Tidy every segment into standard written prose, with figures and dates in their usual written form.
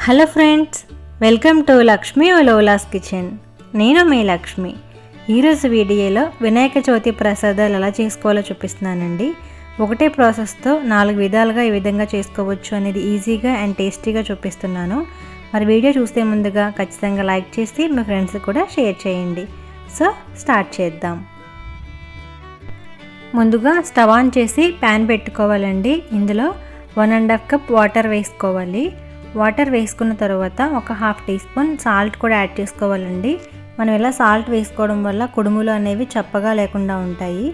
Hello friends, welcome to Lakshmi ఓలోలాస్ kitchen. నేను మీ లక్ష్మి. ఈరోజు వీడియోలో వినాయక చవితి ప్రసాదాలు ఎలా చేసుకోవాలో చూపిస్తున్నానండి. ఒకటే ప్రాసెస్తో 4 విధాలుగా ఈ విధంగా చేసుకోవచ్చు అనేది ఈజీగా అండ్ టేస్టీగా చూపిస్తున్నాను. మరి వీడియో చూసే ముందుగా ఖచ్చితంగా లైక్ చేసి మీ ఫ్రెండ్స్ కూడా షేర్ చేయండి. సో స్టార్ట్ చేద్దాం. ముందుగా స్టవ్ ఆన్ చేసి ప్యాన్ పెట్టుకోవాలండి. ఇందులో 1.5 కప్ వాటర్ వేసుకోవాలి. వాటర్ వేసుకున్న తర్వాత ఒక 1/2 టీ స్పూన్ సాల్ట్ కూడా యాడ్ చేసుకోవాలండి. మనం ఇలా సాల్ట్ వేసుకోవడం వల్ల కుడుములు అనేవి చప్పగా లేకుండా ఉంటాయి.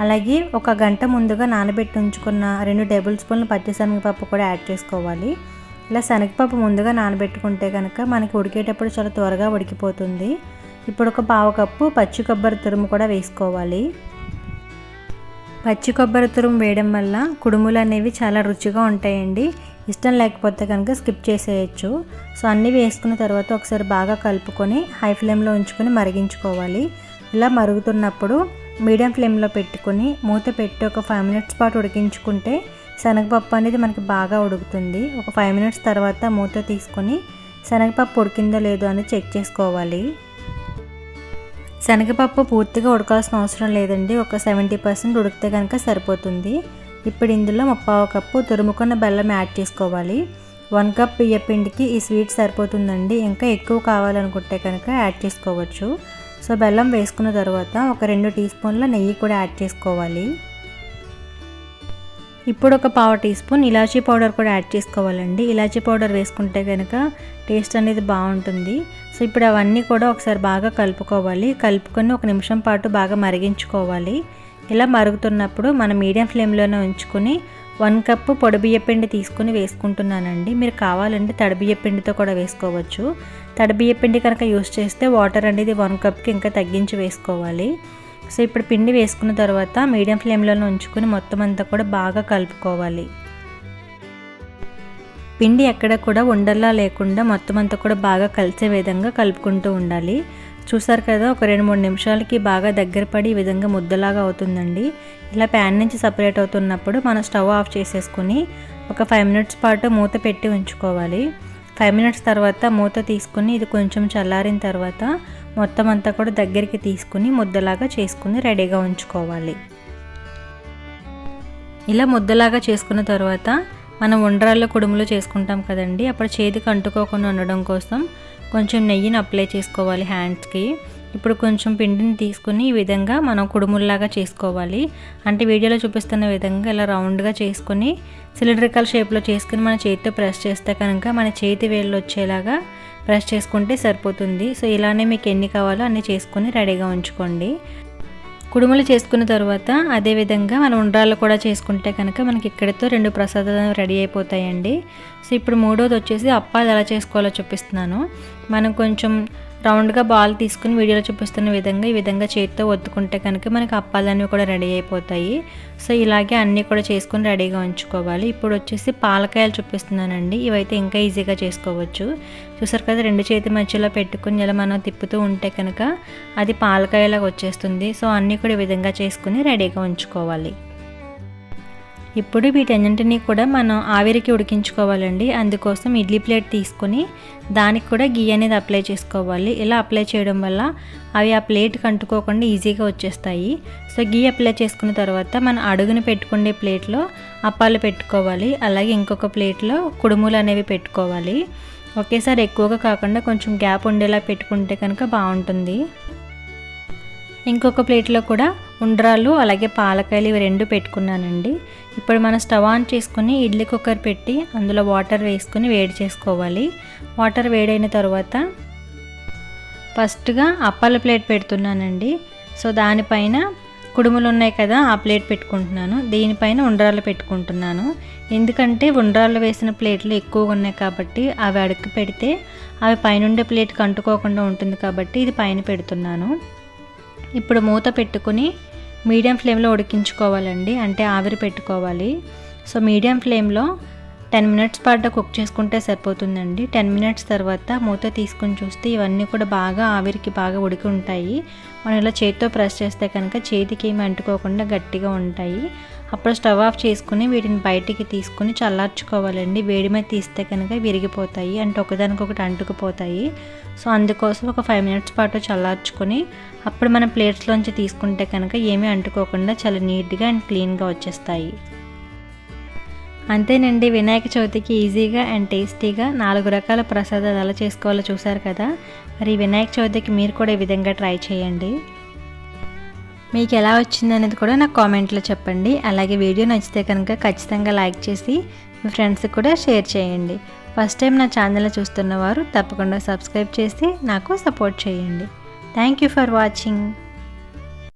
అలాగే ఒక గంట ముందుగా నానబెట్టి ఉంచుకున్న 2 టేబుల్ స్పూన్లు పచ్చిశనగపప్పు కూడా యాడ్ చేసుకోవాలి. ఇలా శనగపప్పు ముందుగా నానబెట్టుకుంటే కనుక మనకి ఉడికేటప్పుడు చాలా త్వరగా ఉడికిపోతుంది. ఇప్పుడు ఒక 1/2 కప్పు పచ్చి కొబ్బరి తురుము కూడా వేసుకోవాలి. పచ్చి కొబ్బరి తురుము వేయడం వల్ల కుడుములు అనేవి చాలా రుచిగా ఉంటాయండి. ఇష్టం లేకపోతే కనుక స్కిప్ చేసేయచ్చు. సో అన్నీ వేసుకున్న తర్వాత ఒకసారి బాగా కలుపుకొని హై ఫ్లేమ్లో ఉంచుకొని మరిగించుకోవాలి. ఇలా మరుగుతున్నప్పుడు మీడియం ఫ్లేమ్లో పెట్టుకొని మూత పెట్టి ఒక 5 మినిట్స్ పాటు ఉడికించుకుంటే శనగపప్పు అనేది మనకి బాగా ఉడుకుతుంది. ఒక 5 మినిట్స్ తర్వాత మూత తీసుకొని శనగపప్పు ఉడికిందో లేదో అని చెక్ చేసుకోవాలి. శనగపప్పు పూర్తిగా ఉడకాల్సిన అవసరం లేదండి. ఒక 70% ఉడికితే కనుక సరిపోతుంది. ఇప్పుడు ఇందులో 1/2 కప్పు తురుముకున్న బెల్లం యాడ్ చేసుకోవాలి. 1 కప్ బియ్యపిండికి ఈ స్వీట్ సరిపోతుందండి. ఇంకా ఎక్కువ కావాలనుకుంటే కనుక యాడ్ చేసుకోవచ్చు. సో బెల్లం వేసుకున్న తర్వాత ఒక 2 టీ స్పూన్ల నెయ్యి కూడా యాడ్ చేసుకోవాలి. ఇప్పుడు ఒక 1/2 టీ స్పూన్ ఇలాచీ పౌడర్ కూడా యాడ్ చేసుకోవాలండి. ఇలాచీ పౌడర్ వేసుకుంటే కనుక టేస్ట్ అనేది బాగుంటుంది. సో ఇప్పుడు అవన్నీ కూడా ఒకసారి బాగా కలుపుకోవాలి. కలుపుకొని 1 నిమిషం పాటు బాగా మరిగించుకోవాలి. ఇలా మరుగుతున్నప్పుడు మనం మీడియం ఫ్లేమ్లోనే ఉంచుకొని 1 కప్పు పొడి బియ్యపిండి తీసుకుని వేసుకుంటున్నానండి. మీరు కావాలంటే తడి బియ్యపిండితో కూడా వేసుకోవచ్చు. తడి బియ్యపిండి కనుక యూస్ చేస్తే వాటర్ అనేది 1 కప్కి ఇంకా తగ్గించి వేసుకోవాలి. సో ఇప్పుడు పిండి వేసుకున్న తర్వాత మీడియం ఫ్లేమ్లోనే ఉంచుకొని మొత్తం అంతా కూడా బాగా కలుపుకోవాలి. పిండి ఎక్కడ కూడా ఉండల్లా లేకుండా మొత్తం అంతా కూడా బాగా కలిసే విధంగా కలుపుకుంటూ ఉండాలి. చూసారు కదా, ఒక 2-3 నిమిషాలకి బాగా దగ్గర పడి ఈ విధంగా ముద్దలాగా అవుతుందండి. ఇలా ప్యాన్ నుంచి సపరేట్ అవుతున్నప్పుడు మనం స్టవ్ ఆఫ్ చేసేసుకుని ఒక 5 మినిట్స్ పాటు మూత పెట్టి ఉంచుకోవాలి. 5 మినిట్స్ తర్వాత మూత తీసుకుని ఇది కొంచెం చల్లారిన తర్వాత మొత్తం అంతా కూడా దగ్గరికి తీసుకుని ముద్దలాగా చేసుకుని రెడీగా ఉంచుకోవాలి. ఇలా ముద్దలాగా చేసుకున్న తర్వాత మనం ఉండ్రాళ్ళ కుడుములు చేసుకుంటాం కదండి. అప్పుడు చేతికి అంటుకోకుండా ఉండడం కోసం కొంచెం నెయ్యిని అప్లై చేసుకోవాలి హ్యాండ్స్కి. ఇప్పుడు కొంచెం పిండిని తీసుకుని ఈ విధంగా మనం కుడుముల్లాగా చేసుకోవాలి. అంటే వీడియోలో చూపిస్తున్న విధంగా ఇలా రౌండ్గా చేసుకుని సిలిండ్రికల్ షేప్లో చేసుకుని మన చేతితో ప్రెస్ చేస్తే కనుక మన చేతి వేళ్ళు వచ్చేలాగా ప్రెస్ చేసుకుంటే సరిపోతుంది. సో ఇలానే మీకు ఎన్ని కావాలో అన్నీ చేసుకొని రెడీగా ఉంచుకోండి. కుడుములు చేసుకున్న తర్వాత అదేవిధంగా మనం ఉండ్రాళ్ళు కూడా చేసుకుంటే కనుక మనకి ఇక్కడితో 2 ప్రసాదాలు రెడీ అయిపోతాయండి. సో ఇప్పుడు మూడోది వచ్చేసి అప్పాలు ఎలా చేసుకోవాలో చూపిస్తున్నాను. మనం కొంచెం రౌండ్గా బాల్ తీసుకుని వీడియోలో చూపిస్తున్న విధంగా ఈ విధంగా చేతితో ఒత్తుకుంటే కనుక మనకి అప్పాలన్నీ కూడా రెడీ అయిపోతాయి. సో ఇలాగే అన్నీ కూడా చేసుకుని రెడీగా ఉంచుకోవాలి. ఇప్పుడు వచ్చేసి పాలకాయలు చూపిస్తున్నానండి. ఇవైతే ఇంకా ఈజీగా చేసుకోవచ్చు. చూసారు కదా, 2 చేతి మధ్యలో పెట్టుకుని ఇలా మనం తిప్పుతూ ఉంటే కనుక అది పాలకాయలాగా వచ్చేస్తుంది. సో అన్నీ కూడా ఈ విధంగా చేసుకుని రెడీగా ఉంచుకోవాలి. ఇప్పుడు వీటన్నింటినీ కూడా మనం ఆవిరికి ఉడికించుకోవాలండి. అందుకోసం ఇడ్లీ ప్లేట్ తీసుకొని దానికి కూడా గీ అనేది అప్లై చేసుకోవాలి. ఇలా అప్లై చేయడం వల్ల అవి ఆ ప్లేట్కి అంటుకోకుండా ఈజీగా వచ్చేస్తాయి. సో గీ అప్లై చేసుకున్న తర్వాత మనం అడుగుని పెట్టుకునే ప్లేట్లో అప్పాలు పెట్టుకోవాలి. అలాగే ఇంకొక ప్లేట్లో కుడుములు అనేవి పెట్టుకోవాలి. ఒకేసారి ఎక్కువగా కాకుండా కొంచెం గ్యాప్ ఉండేలా పెట్టుకుంటే కనుక బాగుంటుంది. ఇంకొక ప్లేట్లో కూడా ఉండ్రాళ్ళు అలాగే పాలకాయలు ఇవి 2 పెట్టుకున్నానండి. ఇప్పుడు మనం స్టవ్ ఆన్ చేసుకుని ఇడ్లీ కుక్కర్ పెట్టి అందులో వాటర్ వేసుకొని వేడి చేసుకోవాలి. వాటర్ వేడైన తర్వాత ఫస్ట్గా అప్పాల ప్లేట్ పెడుతున్నానండి. సో దానిపైన కుడుములు ఉన్నాయి కదా, ఆ ప్లేట్ పెట్టుకుంటున్నాను. దీనిపైన ఉండ్రాళ్ళు పెట్టుకుంటున్నాను. ఎందుకంటే ఉండ్రాళ్ళు వేసిన ప్లేట్లు ఎక్కువగా ఉన్నాయి కాబట్టి అవి అడుగు పెడితే అవి పైనుండే ప్లేట్కి అంటుకోకుండా ఉంటుంది కాబట్టి ఇది పైన పెడుతున్నాను. ఇప్పుడు మూత పెట్టుకుని మీడియం ఫ్లేమ్లో ఉడికించుకోవాలండి. అంటే ఆవిరి పెట్టుకోవాలి. సో మీడియం ఫ్లేమ్లో 10 మినిట్స్ పాటు కుక్ చేసుకుంటే సరిపోతుందండి. 10 మినిట్స్ తర్వాత మూత తీసుకుని చూస్తే ఇవన్నీ కూడా బాగా ఆవిరికి బాగా ఉడికి ఉంటాయి. మనం ఇలా చేతితో ప్రెస్ చేస్తే కనుక చేతికి ఏమి అంటుకోకుండా గట్టిగా ఉంటాయి. అప్పుడు స్టవ్ ఆఫ్ చేసుకుని వీటిని బయటికి తీసుకుని చల్లార్చుకోవాలండి. వేడి మీద తీస్తే కనుక విరిగిపోతాయి, అంటే ఒకదానికొకటి అంటుకుపోతాయి. సో అందుకోసం ఒక 5 మినిట్స్ పాటు చల్లార్చుకొని అప్పుడు మనం ప్లేట్స్లోంచి తీసుకుంటే కనుక ఏమీ అంటుకోకుండా చాలా నీట్గా అండ్ క్లీన్గా వచ్చేస్తాయి. అంతేనండి, వినాయక చవితికి ఈజీగా అండ్ టేస్టీగా 4 రకాల ప్రసాదాలు ఎలా చేసుకోవాలో చూసారు కదా. మరి వినాయక చవితికి మీరు కూడా ఈ విధంగా ట్రై చేయండి. మీకు ఎలా వచ్చింది అనేది కూడా నాకు కామెంట్లో చెప్పండి. అలాగే వీడియో నచ్చితే కనుక ఖచ్చితంగా లైక్ చేసి మీ ఫ్రెండ్స్కి కూడా షేర్ చేయండి. ఫస్ట్ టైం నా ఛానల్ చూస్తున్నవారు తప్పకుండా సబ్స్క్రైబ్ చేసి నాకు సపోర్ట్ చేయండి. Thank you for watching.